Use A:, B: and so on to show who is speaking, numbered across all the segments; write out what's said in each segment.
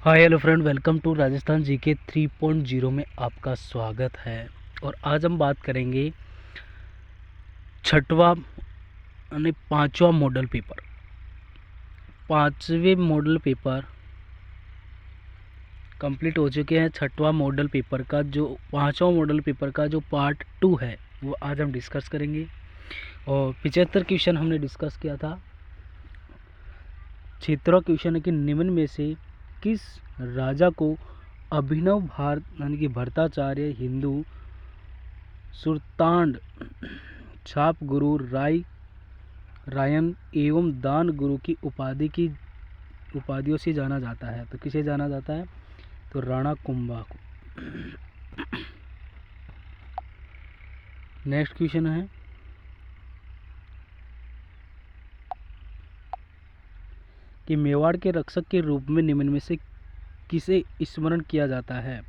A: Hi hello friend, welcome to Rajasthan GK 3.0 में आपका स्वागत है। और आज हम बात करेंगे छठवा यानी पांचवा मॉडल पेपर। पांचवे मॉडल पेपर कंप्लीट हो चुके हैं। छठवा मॉडल पेपर का जो पांचवा मॉडल पेपर का जो पार्ट 2 है वो आज हम डिस्कस करेंगे। और 75 क्वेश्चन हमने डिस्कस किया था। 76वां क्वेश्चन है कि निम्न में से किस राजा को अभिनव भारत यानी कि भट्टाचार्य हिंदू सुरतांड छाप गुरु रायन एवं दान गुरु की उपाधियों से जाना जाता है। तो किसे जाना जाता है? तो राणा कुंभा को। नेक्स्ट क्वेश्चन है कि मेवाड़ के रक्षक के रूप में निम्न में से किसे स्मरण किया जाता है?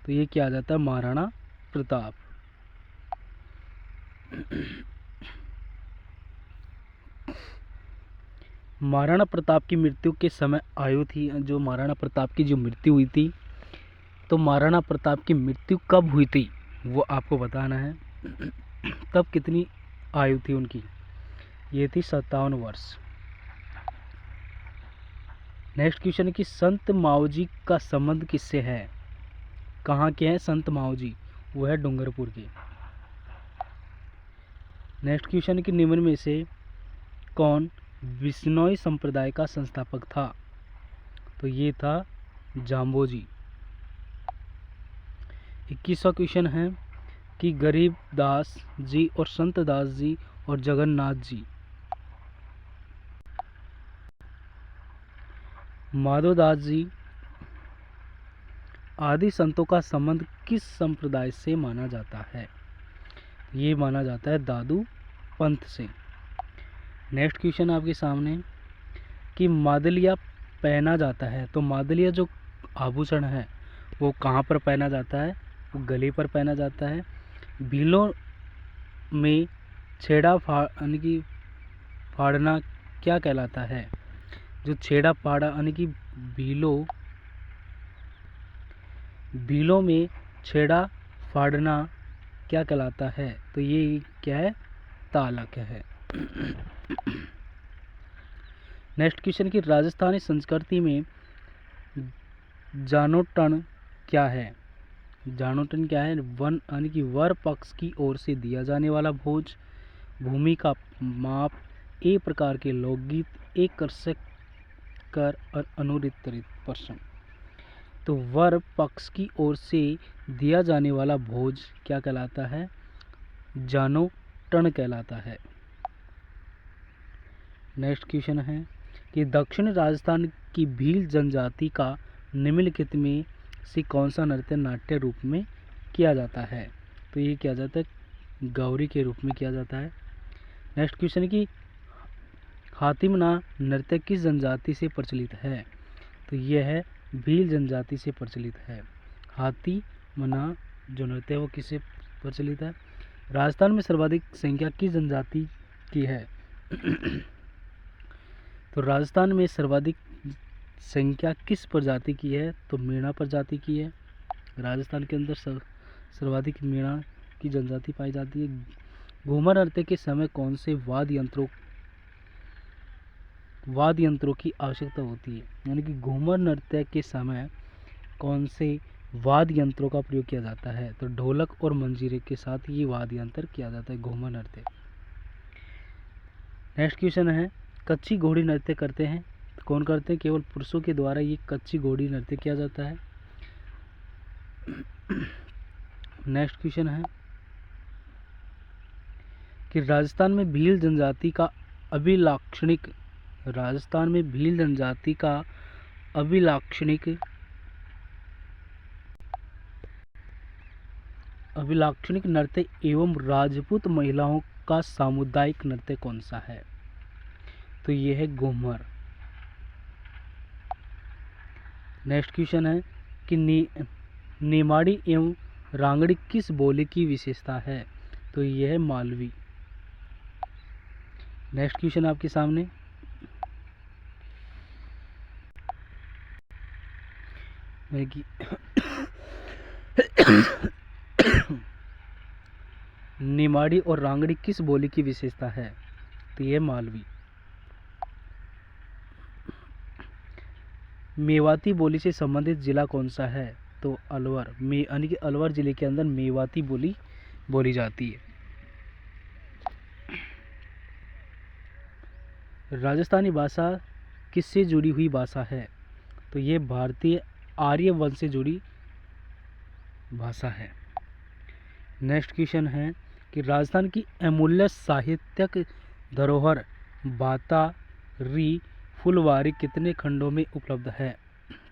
A: तो ये किया जाता है महाराणा प्रताप। महाराणा प्रताप की मृत्यु के समय आयु थी, जो महाराणा प्रताप की जो मृत्यु हुई थी, तो महाराणा प्रताप की मृत्यु कब हुई थी वो आपको बताना है। तब कितनी आयु थी उनकी? ये थी 57 वर्ष। नेक्स्ट क्वेश्चन है कि संत मावजी का संबंध किससे है? कहाँ के हैं संत मावजी? वो है डूंगरपुर के। नेक्स्ट क्वेश्चन है कि निम्न में से कौन बिश्नोई संप्रदाय का संस्थापक था? तो ये था जाम्बोजी। 21वां क्वेश्चन है कि गरीब दास जी और संत दास जी और जगन्नाथ जी, माधोदास जी आदि संतों का संबंध किस संप्रदाय से माना जाता है? ये माना जाता है दादू पंथ से। नेक्स्ट क्वेश्चन आपके सामने कि मादलिया पहना जाता है, तो मादलिया जो आभूषण है वो कहाँ पर पहना जाता है? वो गले पर पहना जाता है। भीलों में छेड़ा यानी कि फाड़ना क्या कहलाता है? जो छेड़ा फाड़ा यानी कि भीलों में छेड़ा फाड़ना क्या कहलाता है? तो ये क्या है? तालक है। नेक्स्ट क्वेश्चन की राजस्थानी संस्कृति में जानोटन क्या है? जानोटन क्या है? वन यानी कि वर पक्ष की ओर से दिया जाने वाला भोज, भूमि का माप, एक प्रकार के लोकगीत, एक कृषक कर और अनुत्तरित प्रश्न। तो वर पक्ष की ओर से दिया जाने वाला भोज क्या कहलाता है? जानोटन कहलाता है। नेक्स्ट क्वेश्चन है कि दक्षिण राजस्थान की भील जनजाति का निम्नलिखित में से कौन सा नृत्य नाट्य रूप में किया जाता है? तो ये किया जाता है गौरी के रूप में किया जाता है। नेक्स्ट क्वेश्चन है कि हातिमना नृत्य किस जनजाति से प्रचलित है? तो यह है भील जनजाति से प्रचलित है। हातिमना जो नृत्य है वो किससे प्रचलित है? राजस्थान में सर्वाधिक संख्या किस जनजाति की है? तो राजस्थान में सर्वाधिक संख्या किस प्रजाति की है? तो मीणा प्रजाति की है। राजस्थान के अंदर सर्वाधिक मीणा की जनजाति पाई जाती है। घूमर नृत्य के समय कौन से वाद्य यंत्रों की आवश्यकता होती है? यानी कि घूमर नृत्य के समय कौन से वाद्य यंत्रों का प्रयोग किया जाता है? तो ढोलक और मंजीरे के साथ ये वाद्य यंत्र किया जाता है घूमर नृत्य। नेक्स्ट क्वेश्चन है कच्ची घोड़ी नृत्य करते हैं तो कौन करते हैं? केवल पुरुषों के द्वारा ये कच्ची घोड़ी नृत्य किया जाता है। नेक्स्ट क्वेश्चन है कि राजस्थान में भील जनजाति का अभिलाक्षणिक नृत्य एवं राजपूत महिलाओं का सामुदायिक नृत्य कौन सा है? तो ये है घूमर। नेक्स्ट क्वेश्चन है कि नेमाड़ी एवं रांगड़ी किस बोली की विशेषता है? तो यह है मालवी। नेक्स्ट क्वेश्चन आपके सामने यानी कि निमाड़ी और रांगड़ी किस बोली की विशेषता है? तो ये मालवी। मेवाती बोली से संबंधित जिला कौन सा है? तो अलवर। यानी कि अलवर जिले के अंदर मेवाती बोली बोली जाती है। राजस्थानी भाषा किससे जुड़ी हुई भाषा है? तो ये भारतीय आर्य वंश से जुड़ी भाषा है। नेक्स्ट क्वेश्चन है कि राजस्थान की अमूल्य साहित्यिक धरोहर बातारी फुलवारी कितने खंडों में उपलब्ध है?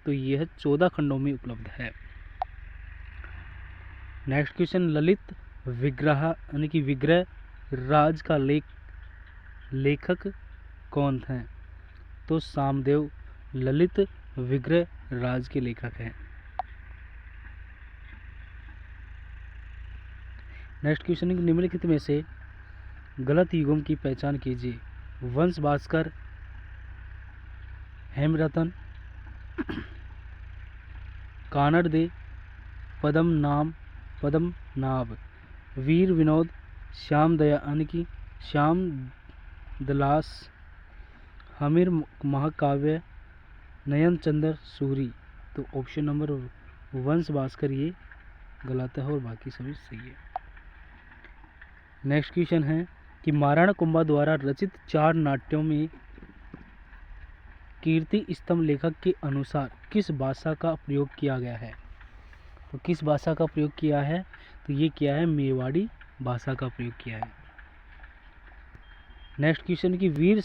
A: तो यह 14 खंडों में उपलब्ध है। नेक्स्ट क्वेश्चन, ललित विग्रह यानी कि विग्रह राज का लेखक कौन है? तो सामदेव ललित विग्रह राज के लेखक हैं। नेक्स्ट क्वेश्चन, निम्नलिखित में से गलत युग्म की पहचान कीजिए। वंश भास्कर, हेमरतन, कानड़ दे, पद्मनाभ, वीर विनोद, श्याम दलास, हमीर महाकाव्य, नयन चंद्र सूरी। तो ऑप्शन नंबर वंश भास्कर ये गलत है और बाकी सभी सही है। नेक्स्ट क्वेश्चन है कि महाराणा कुंभा द्वारा रचित 4 नाट्यों में कीर्ति स्तंभ लेखक के अनुसार किस भाषा का प्रयोग किया गया है? तो किस भाषा का प्रयोग किया है? तो ये किया है मेवाड़ी भाषा का प्रयोग किया है। नेक्स्ट क्वेश्चन की वीर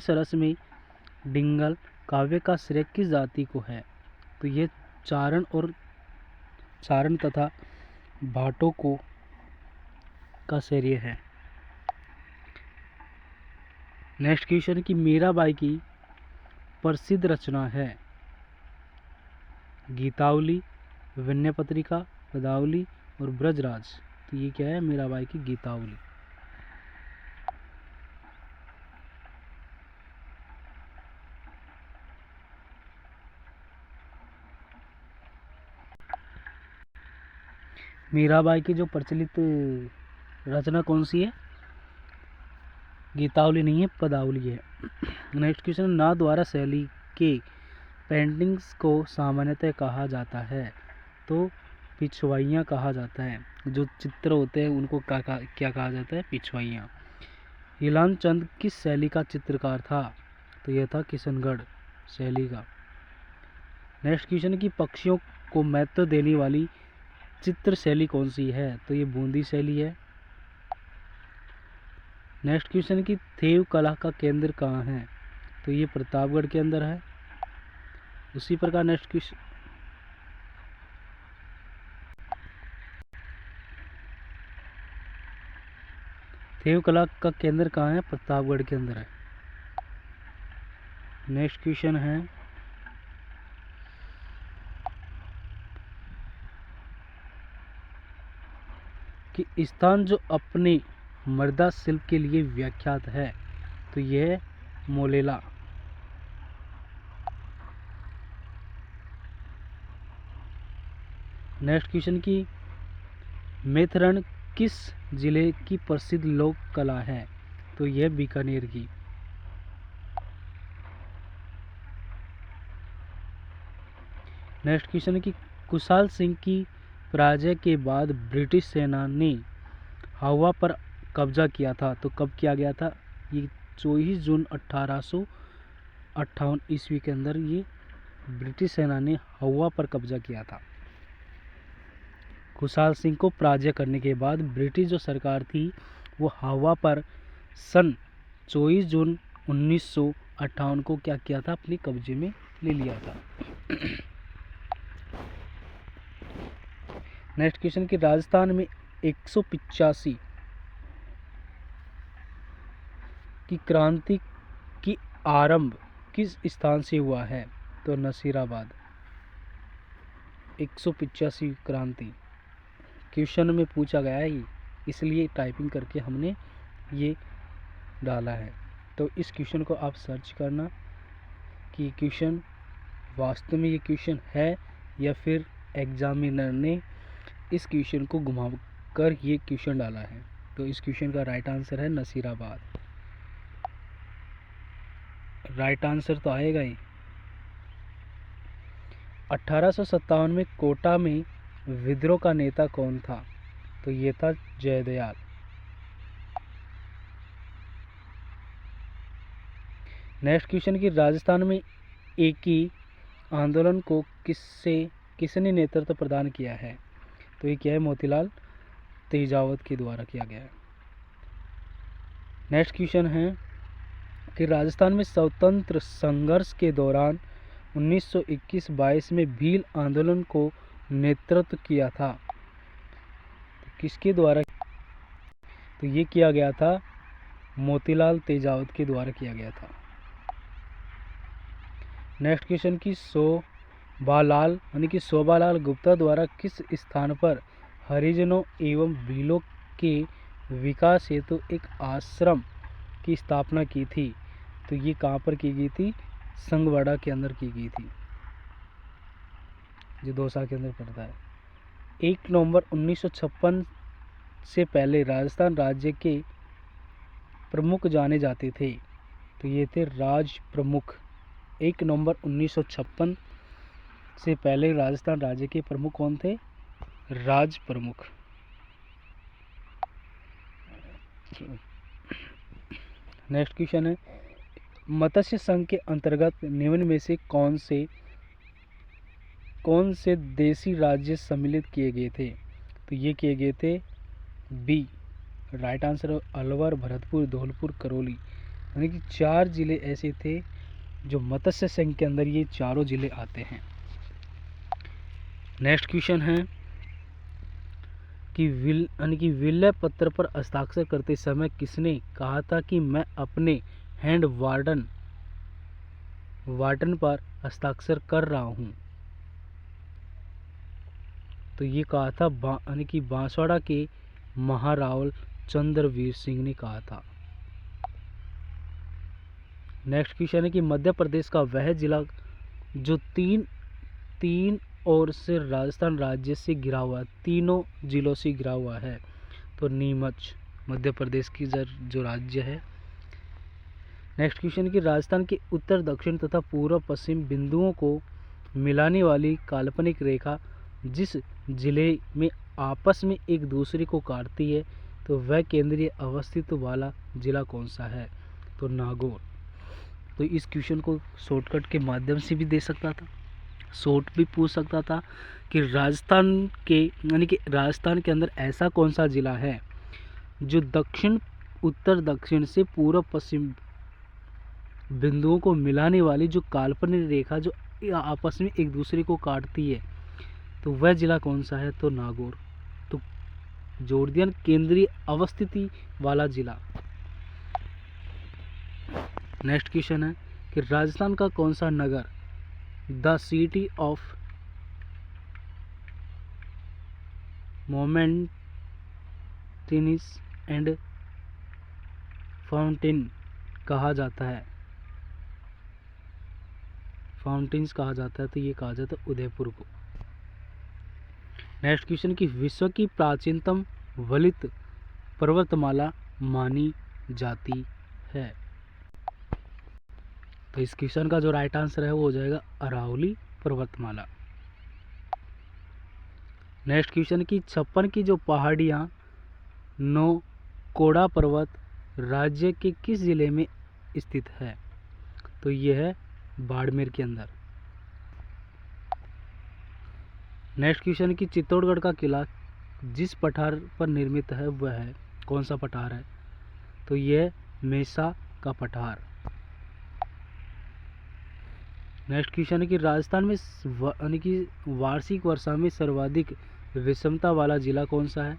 A: सरस में डिंगल काव्य का श्रेय किस जाति को है? तो ये चारण तथा भाटों को का श्रेय है। नेक्स्ट क्वेश्चन की मीराबाई की प्रसिद्ध रचना है गीतावली, विनय पत्रिका, पदावली और ब्रजराज। तो ये क्या है? मीराबाई की गीतावली। मीराबाई की जो प्रचलित रचना कौन सी है? गीतावली नहीं है, पदावली है। नेक्स्ट क्वेश्चन, नाथद्वारा शैली के पेंटिंग्स को सामान्यतः कहा जाता है? तो पिछवाइयाँ कहा जाता है। जो चित्र होते हैं उनको क्या कहा जाता है? पिछवाइयाँ। हीलान चंद किस शैली का चित्रकार था? तो यह था किशनगढ़ शैली का। नेक्स्ट क्वेश्चन की पक्षियों को महत्व देने वाली चित्र शैली कौन सी है? तो ये बूंदी शैली है। नेक्स्ट क्वेश्चन की थेव कला का केंद्र कहाँ है? तो ये प्रतापगढ़ के अंदर है। उसी प्रकार नेक्स्ट क्वेश्चन, थेव कला का केंद्र कहाँ है? प्रतापगढ़ के अंदर है। नेक्स्ट क्वेश्चन है कि स्थान जो अपने मृदा शिल्प के लिए विख्यात है? तो यह मोलेला। नेक्स्ट क्वेश्चन की मेथरण किस जिले की प्रसिद्ध लोक कला है? तो यह बीकानेर की। नेक्स्ट क्वेश्चन की कुशाल सिंह की पराजय के बाद ब्रिटिश सेना ने हवा पर कब्जा किया था। तो कब किया गया था? ये 24 जून 1858 ईस्वी के अंदर ये ब्रिटिश सेना ने हवा पर कब्जा किया था। खुशाल सिंह को पराजय करने के बाद ब्रिटिश जो सरकार थी वो हवा पर सन 24 जून 1958 को क्या किया था? अपने कब्जे में ले लिया था। नेक्स्ट क्वेश्चन कि राजस्थान में 185 की क्रांति की आरंभ किस स्थान से हुआ है? तो नसीराबाद। 185 क्रांति क्वेश्चन में पूछा गया है, इसलिए टाइपिंग करके हमने ये डाला है। तो इस क्वेश्चन को आप सर्च करना कि ये क्वेश्चन वास्तव में ये क्वेश्चन है या फिर एग्जामिनर ने इस क्वेश्चन को घुमाकर ये क्वेश्चन डाला है। तो इस क्वेश्चन का राइट आंसर है नसीराबाद। राइट आंसर तो आएगा ही। 1857 में कोटा में विद्रोह का नेता कौन था? तो ये था जयदयाल। नेक्स्ट क्वेश्चन कि राजस्थान में एकी आंदोलन को किसने नेतृत्व प्रदान किया है? तो ये क्या है? मोतीलाल तेजावत के द्वारा किया गया है। नेक्स्ट क्वेश्चन है कि राजस्थान में स्वतंत्र संघर्ष के दौरान 1921-22 में भील आंदोलन को नेतृत्व किया था, तो किसके द्वारा? तो ये किया गया था मोतीलाल तेजावत के द्वारा किया गया था। नेक्स्ट क्वेश्चन की शोभालाल गुप्ता द्वारा किस स्थान पर हरिजनों एवं भीलों के विकास हेतु एक आश्रम की स्थापना की थी? तो ये कहाँ पर की गई थी? संगवाड़ा के अंदर की गई थी, जो दौसा के अंदर पड़ता है। 1 नवंबर 1956 से पहले राजस्थान राज्य के प्रमुख जाने जाते थे, तो ये थे राज प्रमुख। 1 नवंबर 1956 से पहले राजस्थान राज्य के प्रमुख कौन थे? राज प्रमुख। नेक्स्ट क्वेश्चन है मत्स्य संघ के अंतर्गत निम्न में से कौन से देशी राज्य सम्मिलित किए गए थे? तो ये किए गए थे B. Right answer Alwar, Bharatpur, Dholpur, Karauli, यानी कि 4 जिले ऐसे थे जो मत्स्य संघ के अंदर ये चारों जिले आते हैं। नेक्स्ट क्वेश्चन है कि विलय पत्र पर हस्ताक्षर करते समय किसने कहा था कि मैं अपने हैंड वार्डन पर हस्ताक्षर कर रहा हूं? तो ये कहा था बांसवाड़ा के महारावल चंद्रवीर सिंह ने कहा था। नेक्स्ट क्वेश्चन है कि मध्य प्रदेश का वह जिला जो तीन ओर से राजस्थान राज्य से घिरा हुआ, तीनों जिलों से घिरा हुआ है, तो नीमच मध्य प्रदेश की जो राज्य है। नेक्स्ट क्वेश्चन कि राजस्थान के उत्तर दक्षिण तथा पूर्व पश्चिम बिंदुओं को मिलाने वाली काल्पनिक रेखा जिस जिले में आपस में एक दूसरे को काटती है, तो वह केंद्रीय अवस्थित वाला जिला कौन सा है? तो नागौर। तो इस क्वेश्चन को शॉर्टकट के माध्यम से भी दे सकता था, शॉर्ट भी पूछ सकता था कि राजस्थान के अंदर ऐसा कौन सा जिला है जो उत्तर दक्षिण से पूर्व पश्चिम बिंदुओं को मिलाने वाली जो काल्पनिक रेखा जो आपस में एक दूसरे को काटती है, तो वह जिला कौन सा है? तो नागौर। तो जोड़ दिया केंद्रीय अवस्थिति वाला जिला। नेक्स्ट क्वेश्चन है कि राजस्थान का कौन सा नगर the city of monuments and fountain कहा जाता है? फाउंटेन्स कहा जाता है, तो ये कहा जाता है उदयपुर को। नेक्स्ट क्वेश्चन की विश्व की प्राचीनतम वलित पर्वतमाला मानी जाती है? तो इस क्वेश्चन का जो राइट आंसर है वो हो जाएगा अरावली पर्वतमाला। नेक्स्ट क्वेश्चन की 56 की जो पहाड़ियाँ कोड़ा पर्वत राज्य के किस जिले में स्थित है? तो ये है बाड़मेर के अंदर। नेक्स्ट क्वेश्चन की चित्तौड़गढ़ का किला जिस पठार पर निर्मित है वह है कौन सा पठार है? तो यह मेसा का पठार। नेक्स्ट क्वेश्चन है कि राजस्थान में वार्षिक वर्षा में सर्वाधिक विषमता वाला जिला कौन सा है?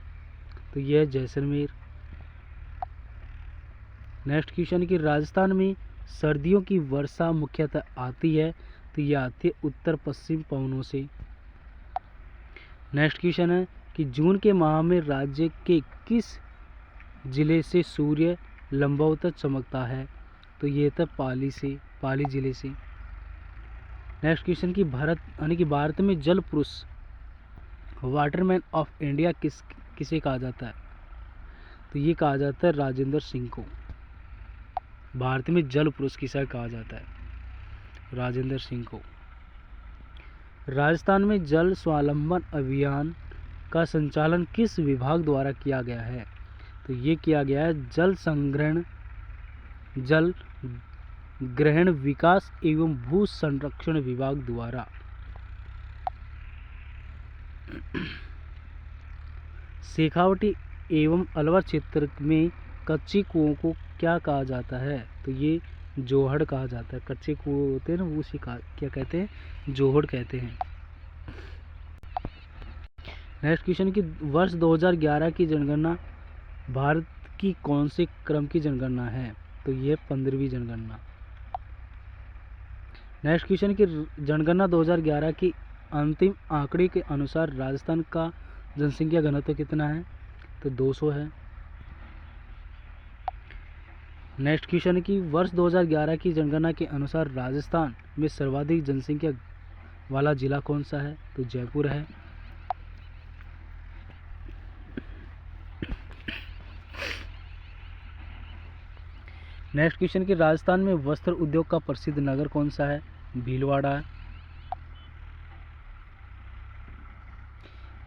A: तो यह है जैसलमेर। नेक्स्ट क्वेश्चन कि राजस्थान में सर्दियों की वर्षा मुख्यतः आती है, तो यह आती है उत्तर पश्चिम पवनों से। नेक्स्ट क्वेश्चन है कि जून के माह में राज्य के किस जिले से सूर्य लंबवत चमकता है? तो ये था पाली जिले से। नेक्स्ट क्वेश्चन की भारत यानी कि भारत में जल पुरुष वाटरमैन ऑफ इंडिया किसे कहा जाता है? तो ये कहा जाता है राजेंद्र सिंह को। भारत में जल पुरुष किसे कहा जाता है? राजेंद्र सिंह को। राजस्थान में जल स्वावलंबन अभियान का संचालन किस विभाग द्वारा किया गया है? तो ये किया गया है जल ग्रहण विकास एवं भू संरक्षण विभाग द्वारा। शेखावटी एवं अलवर क्षेत्र में कच्चे कुओं को क्या कहा जाता है? तो ये जोहड़ कहा जाता है। कच्चे कुएं होते हैं ना, वो क्या कहते हैं? जोहड़ कहते हैं। नेक्स्ट क्वेश्चन की वर्ष 2011 की जनगणना भारत की कौन से क्रम की जनगणना है? तो ये 15वीं जनगणना। नेक्स्ट क्वेश्चन की जनगणना 2011 की अंतिम आंकड़े के अनुसार राजस्थान का जनसंख्या घनत्व कितना है? तो 200 है। नेक्स्ट क्वेश्चन की वर्ष 2011 की जनगणना के अनुसार राजस्थान में सर्वाधिक जनसंख्या वाला जिला कौन सा है? तो जयपुर है। नेक्स्ट क्वेश्चन की राजस्थान में वस्त्र उद्योग का प्रसिद्ध नगर कौन सा है? भीलवाड़ा है।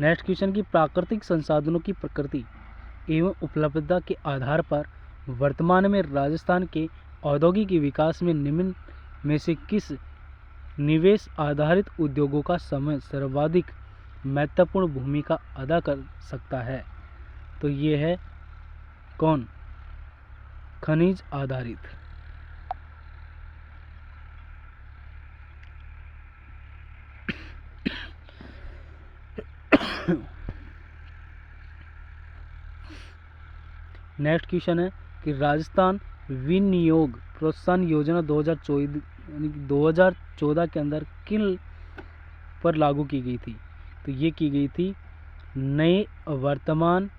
A: नेक्स्ट क्वेश्चन की प्राकृतिक संसाधनों की प्रकृति एवं उपलब्धता के आधार पर वर्तमान में राजस्थान के औद्योगिक विकास में निम्न में से किस निवेश आधारित उद्योगों का समय सर्वाधिक महत्वपूर्ण भूमिका अदा कर सकता है? तो ये है कौन? खनिज आधारित। नेक्स्ट क्वेश्चन है कि राजस्थान विनियोग प्रोत्साहन योजना 2014 के अंदर किन पर लागू की गई थी? तो ये की गई थी नए वर्तमान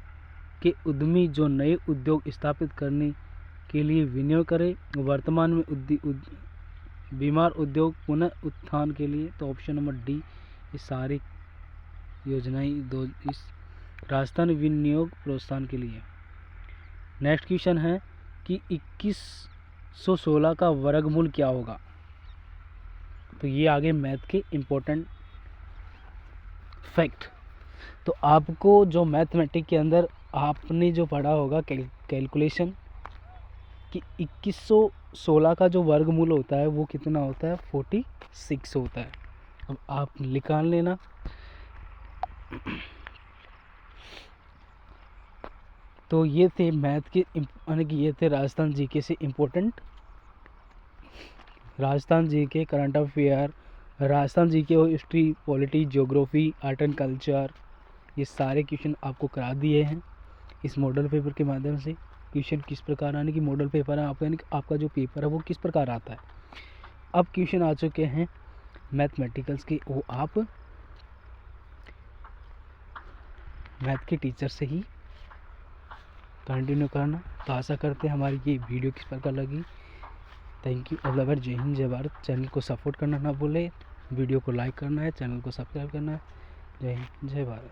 A: के उद्यमी जो नए उद्योग स्थापित करने के लिए विनियोग करें, वर्तमान में बीमार उद्योग पुनः उत्थान के लिए। तो ऑप्शन नंबर डी ये सारी योजनाएं इस राजस्थान विनियोग प्रोत्साहन के लिए। नेक्स्ट क्वेश्चन है कि 2116 का वर्गमूल क्या होगा? तो ये आगे मैथ के इम्पोर्टेंट फैक्ट। तो आपको जो मैथमेटिक्स के अंदर आपने जो पढ़ा होगा कैलकुलेशन कि 2116 का जो वर्गमूल होता है वो कितना होता है? 46 होता है। अब आप निकाल लेना। तो ये थे मैथ के यानी कि ये थे राजस्थान जीके से important, Rajasthan GK current affair, Rajasthan GK और history, polity, geography, art and culture, ये सारे क्वेश्चन आपको करा दिए हैं इस मॉडल पेपर के माध्यम से। क्वेश्चन किस प्रकार आने की मॉडल पेपर है आपका, यानी कि आपका जो पेपर है वो किस प्रकार आता है। अब क्वेश्चन आ चुके हैं मैथमेटिकल्स के, वो आप मैथ के टीचर से ही कंटिन्यू करना। तो आशा करते हैं हमारी ये वीडियो किस प्रकार लगी। Thank you all over. जय हिंद, जय भारत। चैनल को सपोर्ट करना ना भूले, वीडियो को लाइक करना है, चैनल को सब्सक्राइब करना है। जय हिंद, जय भारत।